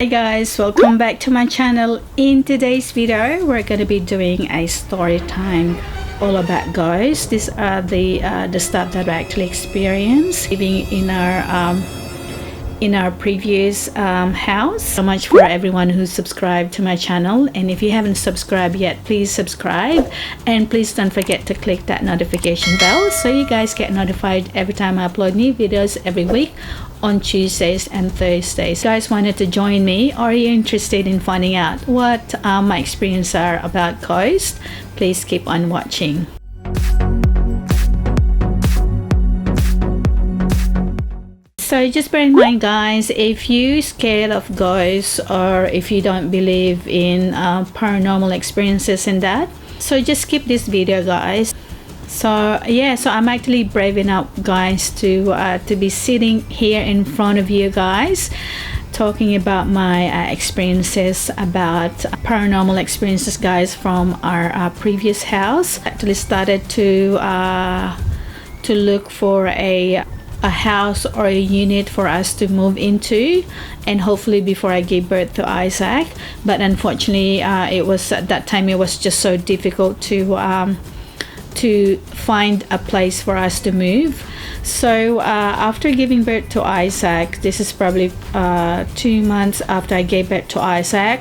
Hey guys, welcome back to my channel. In today's video we're going to be doing a story time all about ghosts. These are the stuff that I actually experienced living in our previous house. So much for everyone who subscribed to my channel, and if you haven't subscribed yet, please subscribe, and please don't forget to click that notification bell so you guys get notified every time I upload new videos every week on Tuesdays and Thursdays. If you guys wanted to join me, or are you interested in finding out what my experiences are about ghosts, please keep on watching. So just bear in mind guys, if you're scared of ghosts or if you don't believe in paranormal experiences and that, so just skip this video guys. So yeah, so I'm actually brave enough guys to be sitting here in front of you guys talking about my experiences about paranormal experiences guys from our previous house. Actually started to look for a house or a unit for us to move into, and hopefully before I gave birth to Isaac, but unfortunately it was at that time it was just so difficult to find a place for us to move. So after giving birth to Isaac, this is probably 2 months after I gave birth to Isaac,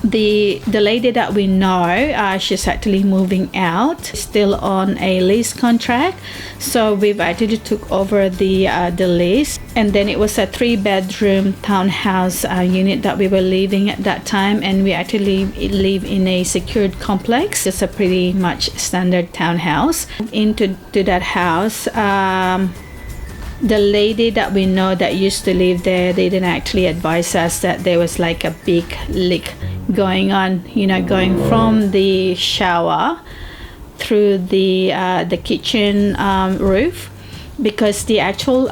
the lady that we know, she's actually moving out, still on a lease contract. So we've actually took over the lease, and then it was a 3-bedroom townhouse unit that we were living at that time, and we actually live in a secured complex. It's a pretty much standard townhouse. Into that house, the lady that we know that used to live there, they didn't actually advise us that there was like a big leak going on, you know, going from the shower through the kitchen roof, because the actual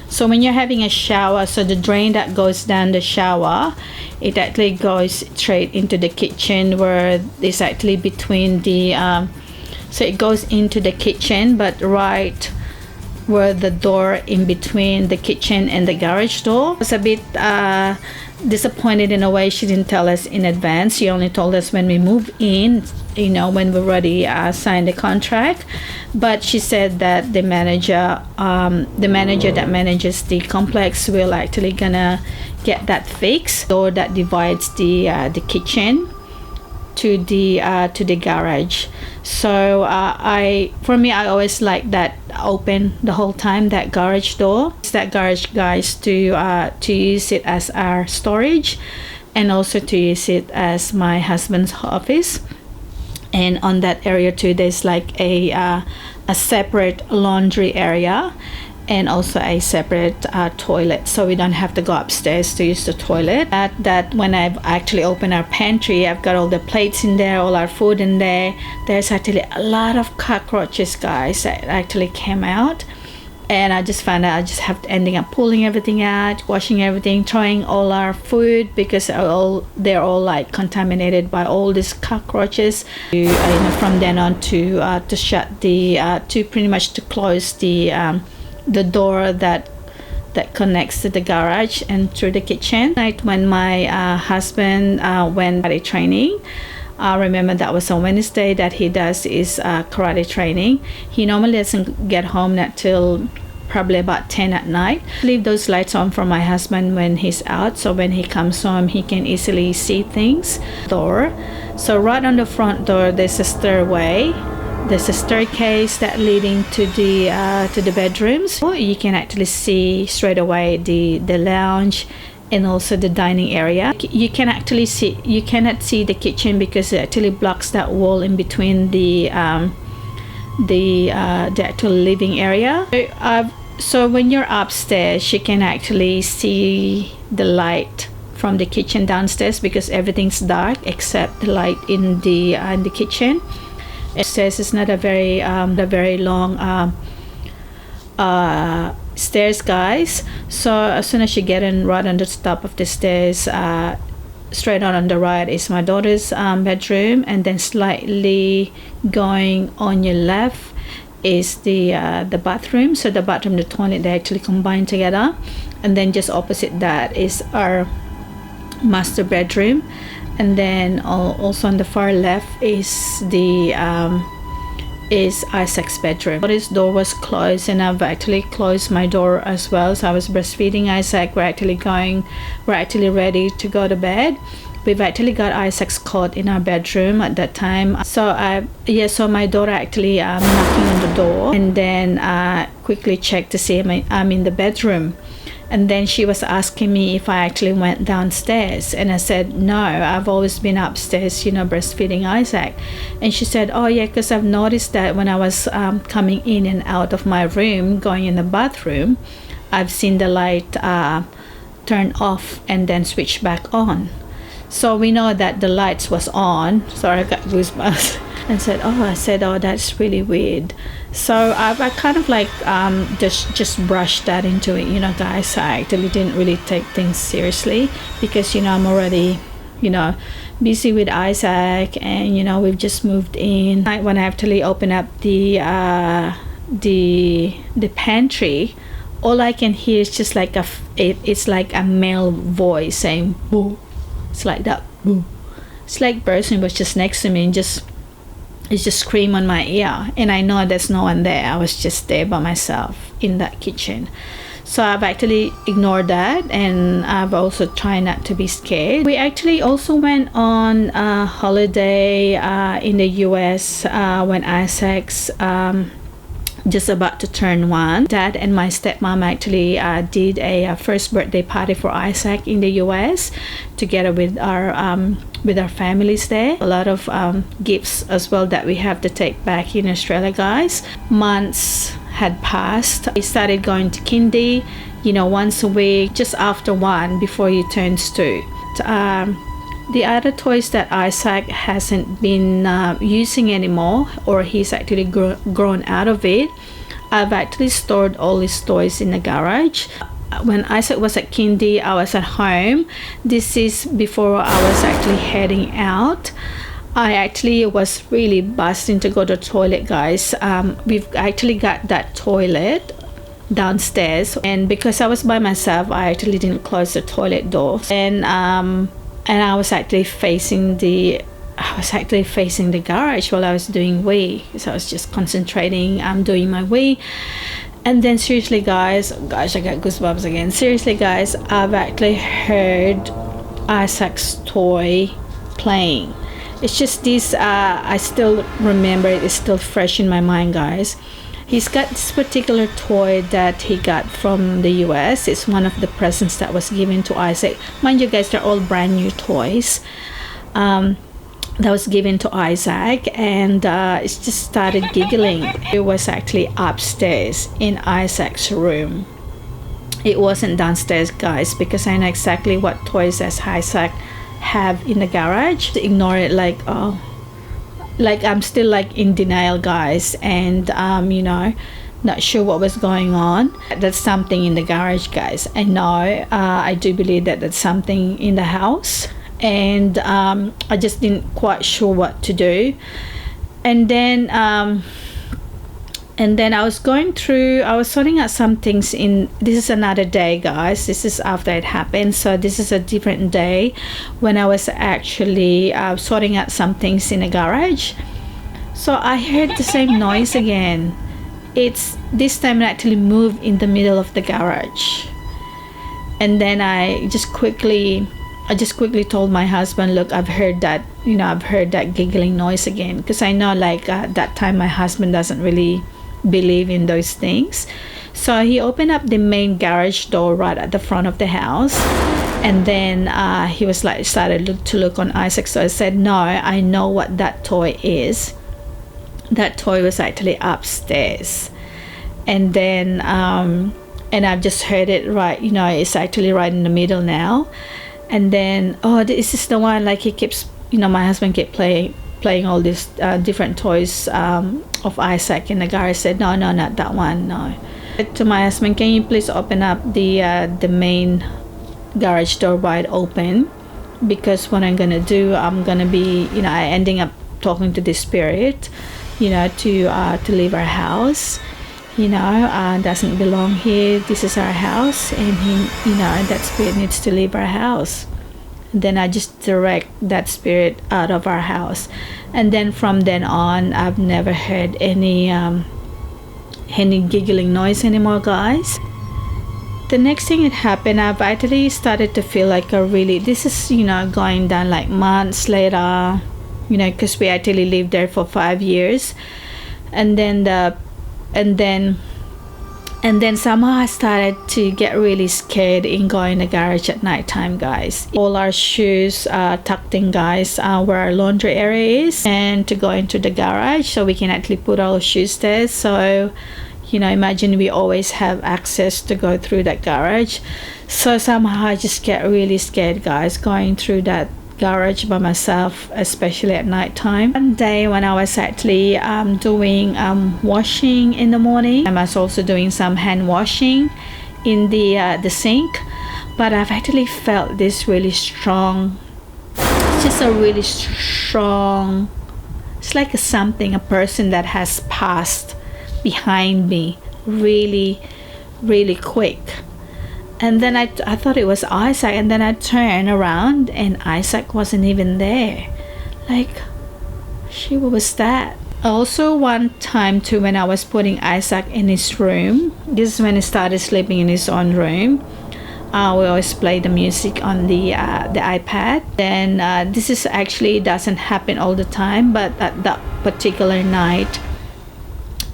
so when you're having a shower, so the drain that goes down the shower, it actually goes straight into the kitchen, where it's actually between the so it goes into the kitchen, but right where the door in between the kitchen and the garage door. I was a bit disappointed in a way. She didn't tell us in advance. She only told us when we moved in, you know, when we already signed the contract. But she said that the manager that manages the complex will actually gonna get that fixed, door that divides the kitchen to the garage. So for me, I always like that open the whole time, that garage door. It's that garage guys to use it as our storage, and also to use it as my husband's office. And on that area too, there's like a separate laundry area, and also a separate toilet, so we don't have to go upstairs to use the toilet. That when I've actually opened our pantry, I've got all the plates in there, all our food in there. There's actually a lot of cockroaches guys that actually came out, and I just found out I just have to ending up pulling everything out, washing everything, throwing all our food, because they're all like contaminated by all these cockroaches. You know, from then on to shut the to pretty much to close the door that connects to the garage and through the kitchen. Night when my husband went karate training, I remember that was on Wednesday that he does his karate training. He normally doesn't get home until probably about 10 at night. Leave those lights on for my husband when he's out, so when he comes home he can easily see things. Door, so right on the front door there's a stairway. There's a staircase that leading to the bedrooms. You can actually see straight away the lounge and also the dining area. You cannot see the kitchen because it actually blocks that wall in between the actual living area. So when you're upstairs, you can actually see the light from the kitchen downstairs, because everything's dark except the light in the kitchen. Stairs is not a very long stairs guys. So as soon as you get in, right on the top of the stairs, straight on the right is my daughter's bedroom, and then slightly going on your left is the bathroom. So the bathroom, the toilet, they actually combine together. And then just opposite that is our master bedroom. And then also on the far left is the is Isaac's bedroom. His door was closed, and I've actually closed my door as well. So I was breastfeeding Isaac. We're actually ready to go to bed. We've actually got Isaac's cot in our bedroom at that time. So so my daughter actually knocking on the door, and then quickly checked to see I'm in the bedroom. And then she was asking me if I actually went downstairs, and I said no, I've always been upstairs, you know, breastfeeding Isaac. And she said, oh yeah, because I've noticed that when I was coming in and out of my room, going in the bathroom, I've seen the light turn off and then switch back on. So we know that the lights was on. Sorry, I got goosebumps. And I said, oh, that's really weird. So I kind of like just brushed that into it, you know, guys. I actually didn't really take things seriously because, you know, I'm already, you know, busy with Isaac, and you know, we've just moved in. When I actually open up the pantry, all I can hear is just like it's like a male voice saying boo. It's like that boo. It's like person was just next to me and just scream on my ear, and I know there's no one there. I was just there by myself in that kitchen. So I've actually ignored that, and I've also tried not to be scared. We actually also went on a holiday in the US when Isaac's just about to turn 1. Dad and my stepmom actually did a first birthday party for Isaac in the US together with our families there. A lot of gifts as well that we have to take back in Australia, guys. Months had passed. We started going to kindy, you know, once a week, just after 1, before he turns 2. The other toys that Isaac hasn't been using anymore, or he's actually grown out of it, I've actually stored all his toys in the garage. When Isaac was at kindy, I was at home. This is before I was actually heading out. I actually was really busting to go to the toilet, guys. We've actually got that toilet downstairs, and because I was by myself, I actually didn't close the toilet door, and I was actually facing the garage while I was doing wee. So I was just concentrating, doing my wee. And then seriously, guys, gosh, I got goosebumps again. Seriously, guys, I've actually heard Isaac's toy playing. It's just this, I still remember it. It's still fresh in my mind, guys. He's got this particular toy that he got from the US. It's one of the presents that was given to Isaac. Mind you, guys, they're all brand new toys that was given to Isaac, and it just started giggling. It was actually upstairs in Isaac's room. It wasn't downstairs, guys, because I know exactly what toys as Isaac have in the garage. Ignore it, like, oh, like I'm still like in denial, guys, and you know, not sure what was going on. That's something in the garage, guys. I know, I do believe that that's something in the house, and I just didn't quite sure what to do. And then I was sorting out some things in, this is another day, guys. This is after it happened, so this is a different day when I was actually sorting out some things in the garage. So I heard the same noise again. It's this time I actually moved in the middle of the garage, and then I just quickly told my husband, look, I've heard that, you know, I've heard that giggling noise again, because I know, like, that time my husband doesn't really believe in those things. So he opened up the main garage door right at the front of the house, and then he was like, started to look on Isaac. So I said, no, I know what that toy is. That toy was actually upstairs, and then and I've just heard it, right, you know, it's actually right in the middle now. And then, oh, this is the one, like, he keeps, you know, my husband kept playing all these different toys of Isaac in the garage. I said, no, not that one, no. I said to my husband, can you please open up the main garage door wide open, because what I'm gonna do, I'm gonna be, you know, ending up talking to the spirit. to leave our house, doesn't belong here. This is our house, and that spirit needs to leave our house. And then I just direct that spirit out of our house, and then from then on I've never heard any giggling noise anymore, guys. The next thing that happened, I've actually started to feel like this is going down like months later, because we actually lived there for 5 years, and then somehow I started to get really scared in going to the garage at night time, guys. All our shoes are tucked in, guys, where our laundry area is, and to go into the garage so we can actually put our shoes there. So imagine we always have access to go through that garage. So somehow I just get really scared, guys, going through that garage by myself, especially at night time. One day when I was actually doing washing in the morning, I was also doing some hand washing in the sink, but I've actually felt this really strong, just a really strong, it's like a person that has passed behind me really quick. And then I thought it was Isaac, and then I turned around and Isaac wasn't even there. Like, what was that? Also, one time too, when I was putting Isaac in his room, this is when he started sleeping in his own room. We always play the music on the iPad. Then this is actually doesn't happen all the time, but at that particular night,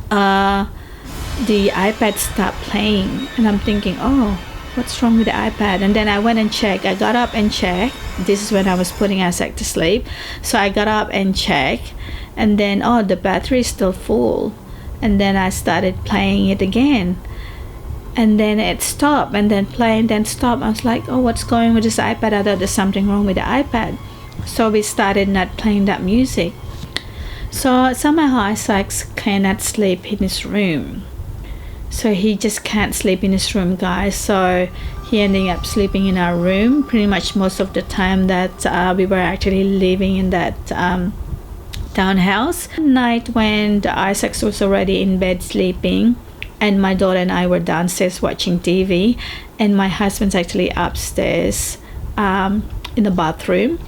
the iPad stopped playing, and I'm thinking, oh, what's wrong with the iPad? And then I went and checked. I got up and checked. This is when I was putting Isaac to sleep. So I got up and checked, and then the battery is still full. And then I started playing it again, and then it stopped, and then play, and then stop. I was like, oh, what's going on with this iPad? I thought there's something wrong with the iPad. So we started not playing that music. So somehow Isaac cannot sleep in his room. So he just can't sleep in his room, guys. So he ended up sleeping in our room pretty much most of the time that we were actually living in that townhouse. One night when Isaac was already in bed sleeping, and my daughter and I were downstairs watching TV, and my husband's actually upstairs in the bathroom.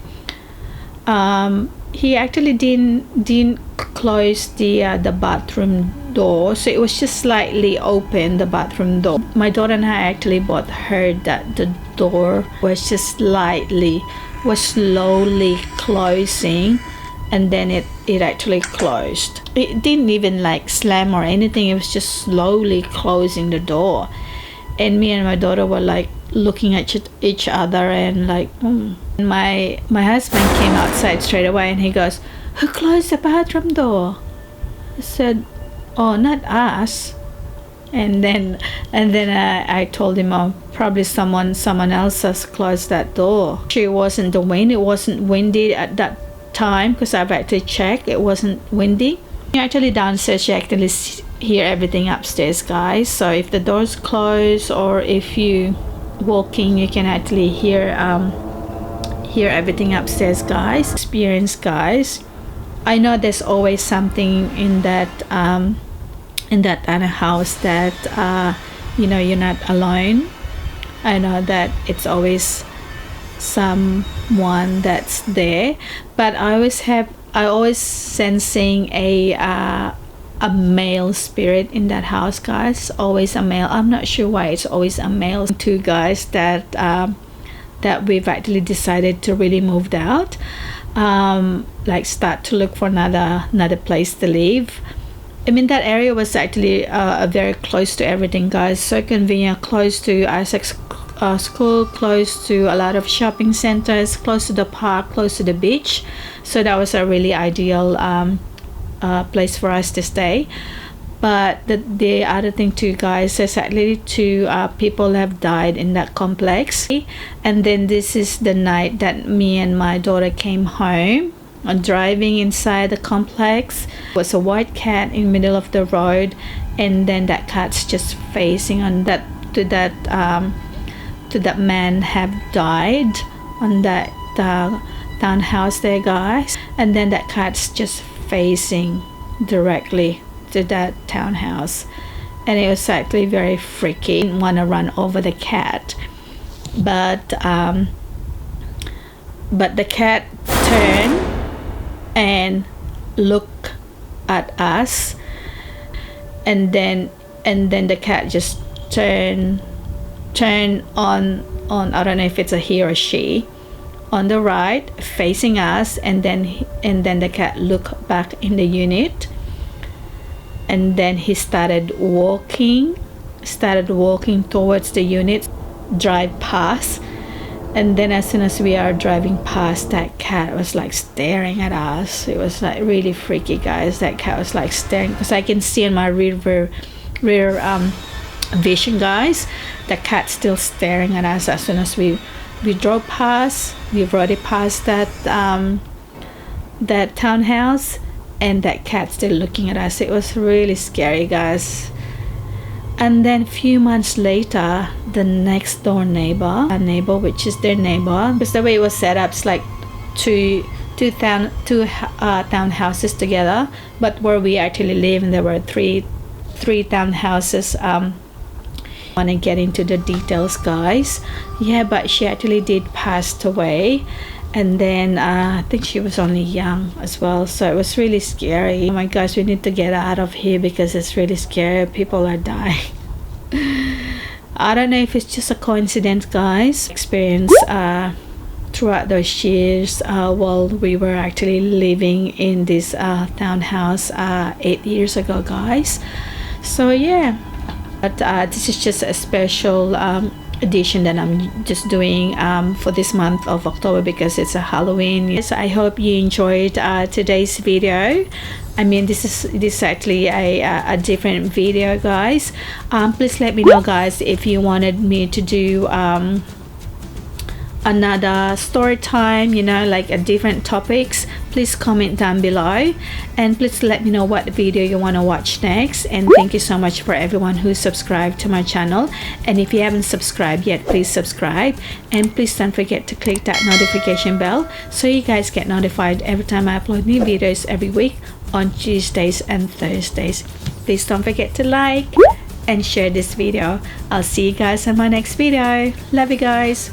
He actually didn't close the bathroom door, so it was just slightly open, the bathroom door. My daughter and I actually both heard that the door was just slowly closing, and then it actually closed. It didn't even like slam or anything, it was just slowly closing the door. And me and my daughter were like looking at each other and like, My husband came outside straight away, and he goes, who closed the bathroom door? I said, oh, not us. And then I told him, oh, probably someone else has closed that door. It wasn't the wind. It wasn't windy at that time, because I've actually checked. It wasn't windy. Actually downstairs, you actually hear everything upstairs, guys. So if the door's closed or if you walking, you can actually hear everything upstairs, guys. Experience, guys. I know there's always something in that house that you're not alone. I know that it's always someone that's there, but I always sensing a male spirit in that house, guys. Always a male. I'm not sure why it's always a male. Two guys that we've actually decided to really move out, like start to look for another place to live. I mean, that area was actually very close to everything, guys. So convenient, close to Isaac's school, close to a lot of shopping centers, close to the park, close to the beach. So that was a really ideal place for us to stay. But the other thing too, guys, is actually two people have died in that complex. And then this is the night that me and my daughter came home, driving inside the complex. There was a white cat in the middle of the road, and then that cat's just facing on that to that man have died on that townhouse there, guys. And then that cat's just facing directly to that townhouse, and it was actually very freaky. Didn't want to run over the cat, but the cat turned and looked at us, and then the cat just turned on I don't know if it's a he or she, on the right facing us, and then the cat looked back in the unit, and then he started walking towards the unit, drive past, and then as soon as we are driving past, that cat was like staring at us. It was like really freaky, guys. That cat was like staring, because I can see in my rear vision, guys, the cat still staring at us. As soon as we drove past, we've already passed that townhouse, and that cat still looking at us. It was really scary, guys. And then a few months later, the next door neighbor, which is their neighbor, because the way it was set up, it's like two townhouses together, but where we actually live, and there were three townhouses. Want to get into the details, guys. Yeah, but she actually did pass away, and then I think she was only young as well, so it was really scary. Oh my gosh, we need to get out of here because it's really scary. People are dying. I don't know if it's just a coincidence, guys. Experience throughout those years while we were actually living in this townhouse 8 years ago, guys. So yeah, but this is just a special edition that I'm just doing for this month of October, because it's a Halloween. So I hope you enjoyed today's video. I mean, this is actually a different video, guys. Please let me know, guys, if you wanted me to do another story time, you know, like a different topics. Please comment down below, and please let me know what video you want to watch next. And thank you so much for everyone who subscribed to my channel, and if you haven't subscribed yet, please subscribe, and please don't forget to click that notification bell so you guys get notified every time I upload new videos every week on Tuesdays and Thursdays. Please don't forget to like and share this video. I'll see you guys in my next video. Love you guys.